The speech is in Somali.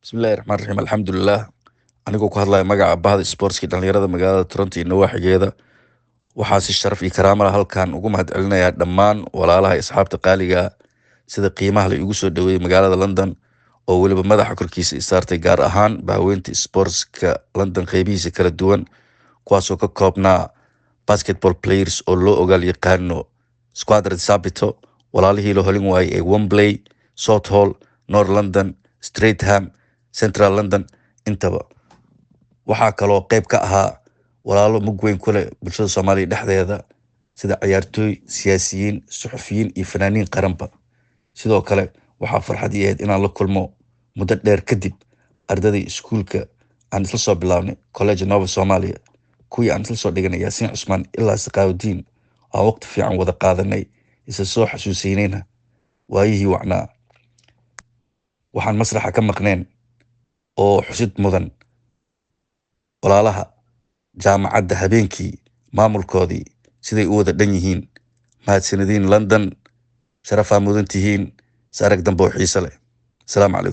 Bismillahi Raxmaani Raxiim. Alxamdulilah. Anigoo ku hadlaya magaca bahda sportska dhalinyarada magaalada Toronto iyo nawaaxigeeda, waxaa si sharaf iyo karaamo leh halkan ugu mahadcelinayaa dhammaan walaalaha asxaabta qaaliga ah sida qiimaha la igu soo dhaweeyay magaalada London, oo weliba madaxa korkiisa i saartay, gaar ahaan bahweynta sportska London qeybihiisa kala duwan, kuwaasoo ka koobnaa basketball players oo loo ogaal yaqaano Squadra Sabito, walaalihii la holin waayay ee Wembley, Southall, North London, Streatham, Central London intaba. Waxaa kaloo qayb ka ahaa walaalo mug weyn ku leh bulshada Soomaaliya dhexdeeda, sida ciyaartooy, siyaasiyiin, suxufiyiin iyo fanaaniin qaranba. Sidoo kale waxaa farxad ii ahayd inaan la kulmo muddo dheer kadib ardadii iskuulka aan isla soo bilaabnay College Nova Soomaaliya, kuwii aan isla soo dhiganay Yaasiin Cusmaan ilaa Saqaawudiin, aan waqti fiican wada qaadanay, isa soo xasuusinayna waayihii wacnaa. Waxaan masraxa ka maqneen oo xusid mudan walaalaha jaamacadda habeenkii maamulkoodii siday u wada dhan yihiin. Mahadsanidin London, sharafaa mudan tihiin. Is arag dambe oo xiiso leh. Asalaamu calaykum.